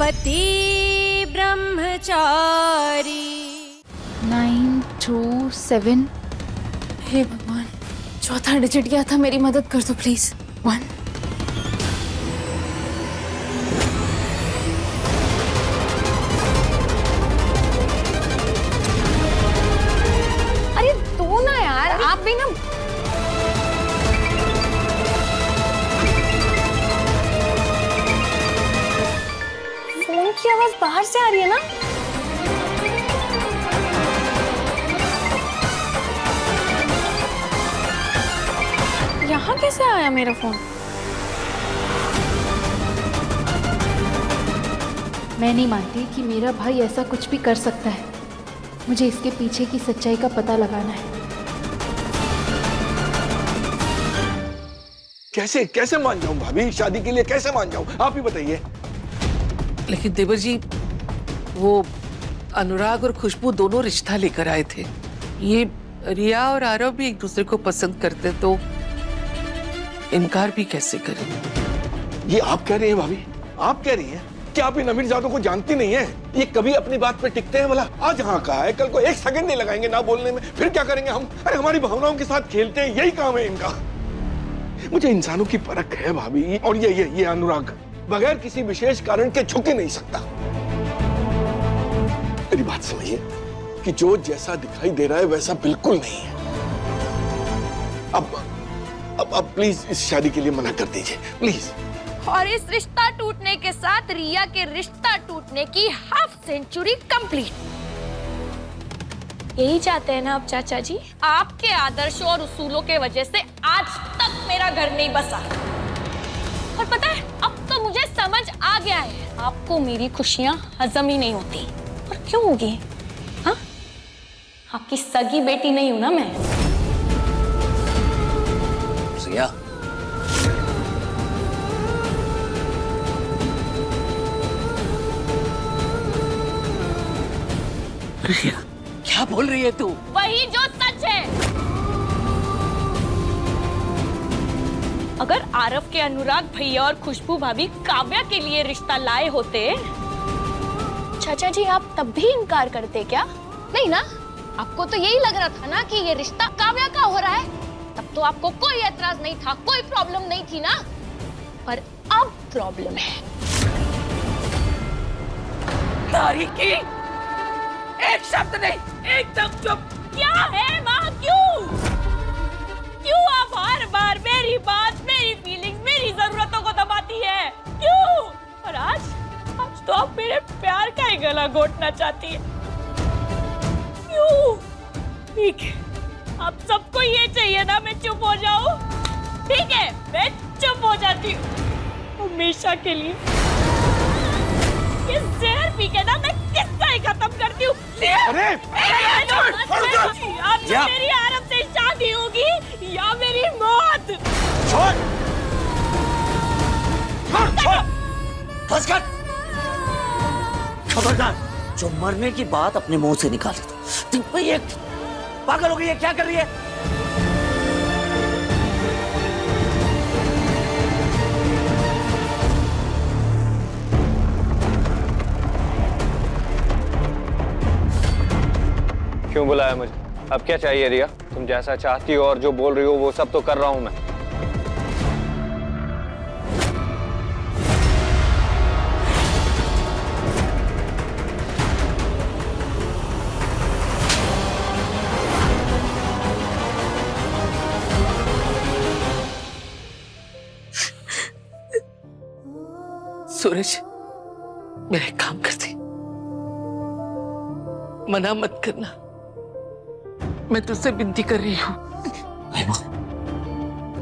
पति ब्रह्मचारी। 927। हे भगवान, चौथा डिजिट गया था, मेरी मदद कर दो प्लीज। 1। अरे दो ना यार, आप भी ना। फोन की आवाज बाहर से आ रही है ना। यहाँ कैसे आया मेरा फोन? मैं नहीं मानती कि मेरा भाई ऐसा कुछ भी कर सकता है। मुझे इसके पीछे की सच्चाई का पता लगाना है। कैसे कैसे मान जाऊं भाभी, शादी के लिए कैसे मान जाऊं, आप ही बताइए। लेकिन देवर जी, वो अनुराग और खुशबू दोनों रिश्ता लेकर आए थे। ये रिया और आरव भी एक दूसरे को पसंद करते, तो इनकार भी कैसे करें? ये आप कह रही हैं भाभी, आप कह रही हैं? क्या आप इन अमीरजादों को जानती नहीं है? ये कभी अपनी बात पे टिकते हैं? भला आज हाँ कहा है, कल को एक सेकंड नहीं लगाएंगे ना बोलने में, फिर क्या करेंगे हम? अरे हमारी भावनाओं के साथ खेलते हैं, यही काम है इनका। मुझे इंसानों की परख है भाभी, और ये अनुराग बगैर किसी विशेष कारण के झुक ही नहीं सकता। मेरी बात समझिए कि जो जैसा दिखाई दे रहा है वैसा बिल्कुल नहीं है। अब प्लीज इस शादी के लिए मना कर दीजिए, प्लीज। और इस रिश्ता टूटने के साथ रिया के रिश्ता टूटने की हाफ सेंचुरी कंप्लीट। यही चाहते हैं ना आप चाचा जी? आपके आदर्शों और उसूलों के वजह से आज तक मेरा घर नहीं बसा। और पता है, अब तो मुझे समझ आ गया है, आपको मेरी खुशियां हजम ही नहीं होती। और क्यों होगी? हाँ, आपकी सगी बेटी नहीं हूं ना मैं। रिया, रिया, क्या बोल रही है तू? वही जो सच है। अगर आरव के अनुराग भैया और खुशबू भाभी काव्या के लिए रिश्ता लाए होते, चाचा जी आप तब भी इनकार करते क्या? नहीं ना, आपको तो यही लग रहा था ना कि ये रिश्ता काव्या का हो रहा है। तब तो आपको कोई एतराज नहीं था, कोई प्रॉब्लम नहीं थी ना। पर अब प्रॉब्लम है। तारीकी, एक शब्द नहीं, एकदम चुप। क्या है माँ? क्यों आप हर बार मेरी बात, मेरी फीलिंग्स, मेरी जरूरतों को दबाती है? क्यों? और आज तो आप मेरे प्यार का ही गला घोटना चाहती है। क्यों? ठीक है, आप सबको ये चाहिए ना मैं चुप हो जाऊं? ठीक है, मैं चुप हो जाती हूँ हमेशा के लिए। इस जहर पी के ना मैं किस्सा ही खत्म करती हूँ। अरे अब मेरी आरव से शादी होगी या मेरी मौत। छोड़, बस कर। खबरदार, जो मरने की बात अपने मुंह से निकाले तो ये पागल हो गई है, क्या कर रही है? क्यों बुलाया मुझे? अब क्या चाहिए रिया? तुम जैसा चाहती हो और जो बोल रही हो वो सब तो कर रहा हूं मैं। सूरज, मेरा एक काम कर दी, मना मत करना, मैं तुझसे विनती कर रही हूँ।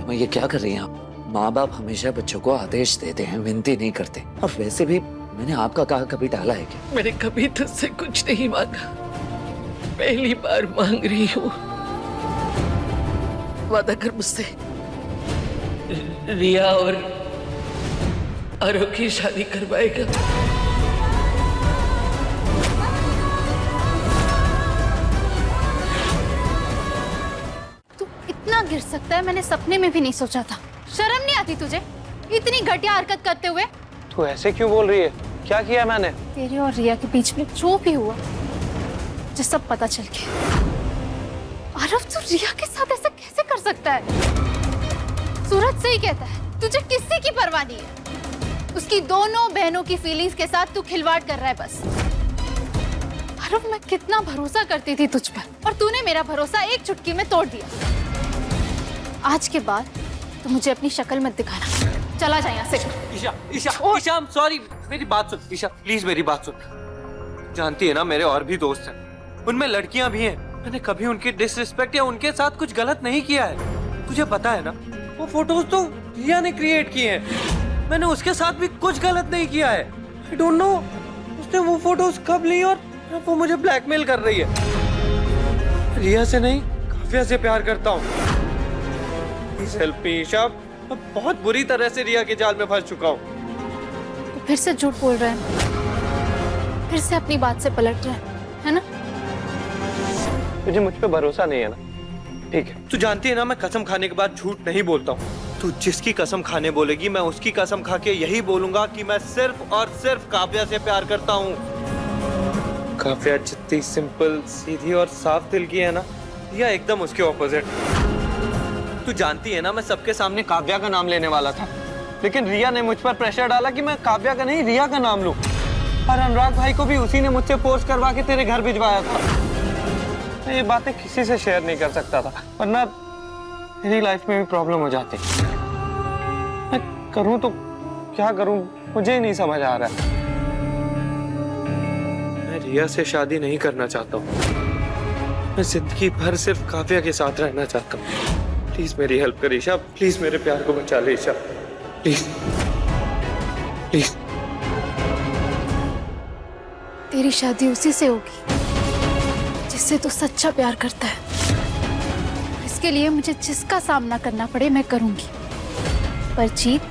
मैं ये क्या कर रही हैं आप? माँ बाप हमेशा बच्चों को आदेश देते हैं, विनती नहीं करते। और वैसे भी मैंने आपका कहा कभी टाला है क्या? मैंने कभी तुझसे कुछ नहीं मांगा, पहली बार मांग रही हूँ। वादा कर मुझसे, रिया और आरव की शादी करवाएगा। तू इतना गिर सकता है, मैंने सपने में भी नहीं सोचा था। शर्म नहीं आती तुझे इतनी घटिया हरकत करते हुए? तू ऐसे क्यों बोल रही है? क्या किया मैंने? तेरे और रिया के बीच में जो भी हुआ मुझे सब पता चल गया। आरव, तू रिया के साथ ऐसा कैसे कर सकता है? सूरज सही कहता है, तुझे किसी की परवाह नहीं है। उसकी दोनों बहनों की फीलिंग्स के साथ तू खिलवाड़ कर रहा है बस। आरव, मैं कितना भरोसा करती थी तुझ पर और तूने मेरा भरोसा एक चुटकी में तोड़ दिया। आज के बाद तू मुझे अपनी शक्ल मत दिखाना। चला जा यहाँ से। Isha, Isha, Isha, I'm sorry। मेरी बात सुन ईशा, प्लीज मेरी बात सुन। जानती है ना, मेरे और भी दोस्त हैं, उनमें लड़कियां भी हैं। मैंने कभी उनकी डिसरिस्पेक्ट या उनके साथ कुछ गलत नहीं किया है। तुझे पता है ना, वो फोटोज तो रिया ने क्रिएट किए हैं। मैंने उसके साथ भी कुछ गलत नहीं किया है। आई डोंट नो उसने वो फोटोज कब ली और वो मुझे ब्लैकमेल कर रही है। रिया से नहीं, काव्या से प्यार करता हूँ। प्लीज हेल्प मी ईशा, मैं बहुत बुरी तरह से रिया के जाल में फंस चुका हूँ। तो फिर से झूठ बोल रहा है, फिर से अपनी बात से पलट रहा है ना? तुझे मुझ पे भरोसा नहीं है ना? ठीक है। तू जानती है ना, मैं कसम खाने के बाद झूठ नहीं बोलता हूँ। तू जिसकी कसम खाने बोलेगी, मैं उसकी कसम खा के यही बोलूंगा कि मैं सिर्फ और सिर्फ काव्या से प्यार करता हूँ। काव्या जितनी सिंपल, सीधी और साफ दिल की है ना, रिया एकदम उसके ऑपोजिट। तू जानती है ना, मैं सबके सामने काव्या का नाम लेने वाला था, लेकिन रिया ने मुझ पर प्रेशर डाला कि मैं काव्या का नहीं, रिया का नाम लूं। और अनुराग भाई को भी उसी ने मुझसे फोर्स करवा के तेरे घर भिजवाया था। मैं ये बातें किसी से शेयर नहीं कर सकता था, वरना मेरी लाइफ में भी प्रॉब्लम हो जाती। मैं करूं तो क्या करूं, मुझे ही नहीं समझ आ रहा है। मैं रिया से शादी नहीं करना चाहता हूं। मैं जिंदगी भर सिर्फ काव्या के साथ रहना चाहता हूं। प्लीज मेरी हेल्प कर ईशा, प्लीज मेरे प्यार को बचा ले ईशा, प्लीज प्लीज। तेरी शादी उसी से होगी जिससे तू सच्चा प्यार करता है। इसके लिए मुझे जिसका सामना करना पड़े मैं करूंगी, पर जीत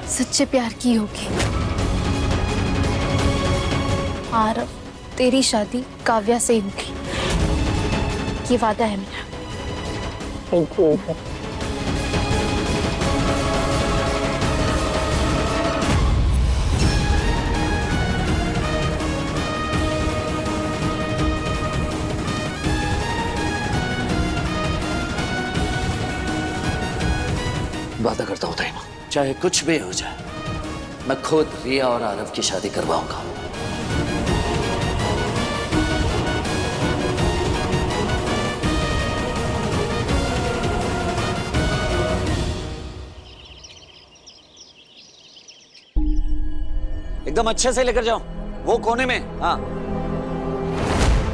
सच्चे प्यार की होगी। आरव, तेरी शादी काव्या से ही होगी, ये वादा है मेरा। Thank you. वादा करता हूँ ताइमा, चाहे कुछ भी हो जाए, मैं खुद रिया और आरव की शादी करवाऊंगा। एकदम अच्छे से लेकर जाओ, वो कोने में। हाँ,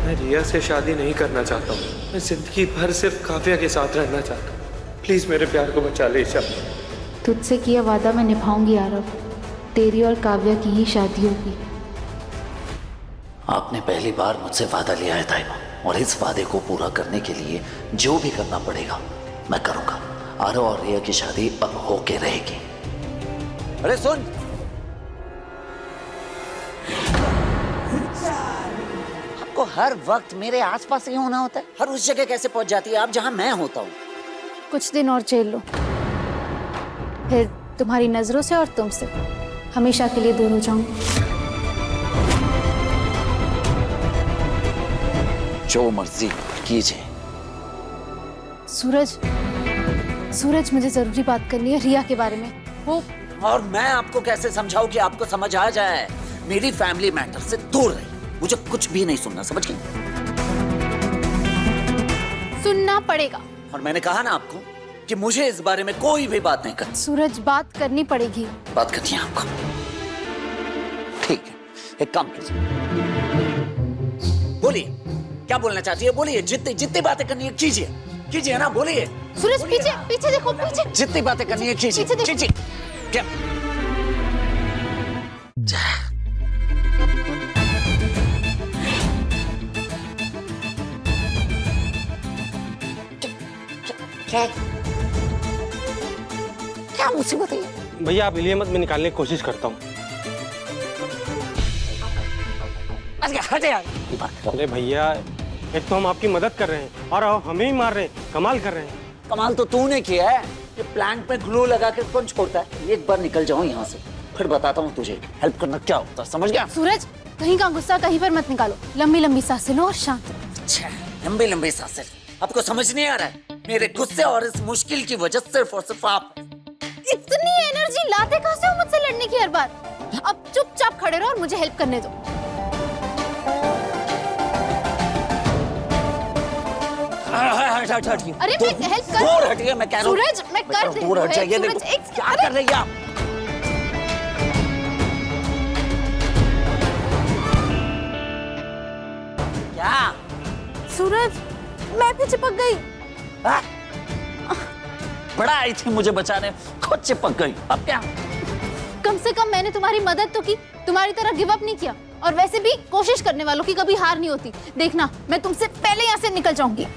मैं रिया से शादी नहीं करना चाहता हूँ। मैं जिंदगी भर सिर्फ काव्या के साथ रहना चाहता हूँ। प्लीज मेरे प्यार को बचा ले ईशा। तुझसे किया वादा मैं निभाऊंगी आरव, तेरी और काव्या की ही शादी होगी। आपने पहली बार मुझसे वादा लिया है ताइमा, और इस वादे को पूरा करने के लिए जो भी करना पड़ेगा मैं करूंगा। आरव और रिया की शादी अब होके रहेगी। अरे सुन, आपको हर वक्त मेरे आसपास ही होना होता है? हर उस जगह कैसे पहुंच जाती है आप जहां मैं होता हूँ? कुछ दिन और झेल लो, फिर तुम्हारी नजरों से और तुमसे हमेशा के लिए दूर हो जाऊंगी। जो मर्जी कीजिए। सूरज, सूरज, मुझे जरूरी बात करनी है रिया के बारे में। वो और मैं आपको कैसे समझाऊं कि आपको समझ आ जाए? मेरी फैमिली मैटर से दूर रही, मुझे कुछ भी नहीं सुनना, समझ गई? सुनना पड़ेगा। और मैंने कहा ना आपको कि मुझे इस बारे में कोई भी बात नहीं करनी। सूरज, बात करनी पड़ेगी। बात करनी है आपको? ठीक है, एक काम कीजिए, बोलिए क्या बोलना चाहती है, बोलिए। जितनी जितनी बातें करनी है कीजिए, कीजिए ना, बोलिए। सूरज, पीछे पीछे देखो, पीछे। जितनी बातें करनी है कीजिए, पीछे देखो। कीजिए। क्या? क्या क्या मुसीबत है? भैया आप हिलिए मत, मैं निकालने की कोशिश करता हूँ। हटे यार। अरे भैया, एक तो हम आपकी मदद कर रहे हैं और आप हमें ही मार रहे हैं, कमाल कर रहे हैं। कमाल तो तूने किया है। ये प्लांट में ग्लू लगा के कौन छोड़ता है? एक बार निकल जाओ यहाँ से। फिर बताता हूँ तुझे हेल्प करना क्या होता है, समझ गया? सूरज, कहीं का गुस्सा कहीं पर मत निकालो। लंबी लंबी सांसें लो और शांत रहो। अच्छा, लंबी लंबी सांसें। आपको समझ नहीं आ रहा है? मेरे गुस्से और इस मुश्किल की वजह सिर्फ और सिर्फ आप। इतनी एनर्जी लाते कहाँ से हो मुझसे लड़ने की हर बार? अब चुपचाप खड़े रहो और मुझे हेल्प करने दो। अरे मैं हेल्प कर। दूर हटिए, मैं कह रहा हूँ। सूरज, मैं कर रही हूँ। दूर हट जाइए। सूरज, क्या कर रही है आप? क्या? सूरज, मैं भी चिपक गई। हाँ? बड़ा आई थी मुझे बचाने, खुद चिपक गई। अब क्या? कम से कम मैंने तुम्हारी मदद तो की, तुम्हारी तरह गिव अप नहीं किया। और वैसे भी कोशिश करने वालों की कभी हार नहीं होती। देखना, मैं तुमसे पहले यहाँ से निकल जाऊंगी।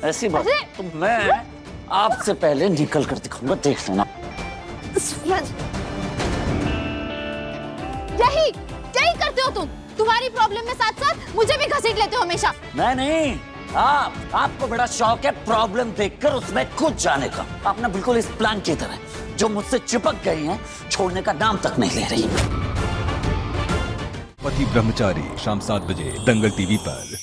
ऐसी बात अरे! तो मैं आपसे पहले निकल कर दिखाऊंगा, देख लेना। सूरज, यही करते हो तुम। तुम्हारी प्रॉब्लम में साथ साथ मुझे भी घसीट लेते हो हमेशा। मैं नहीं, आपको बड़ा शौक है प्रॉब्लम देखकर उसमें कूद जाने का। आप ना बिल्कुल इस प्लान की तरह जो मुझसे चिपक गई हैं, छोड़ने का नाम तक नहीं ले रही। पति ब्रह्मचारी शाम 7 बजे दंगल टीवी पर।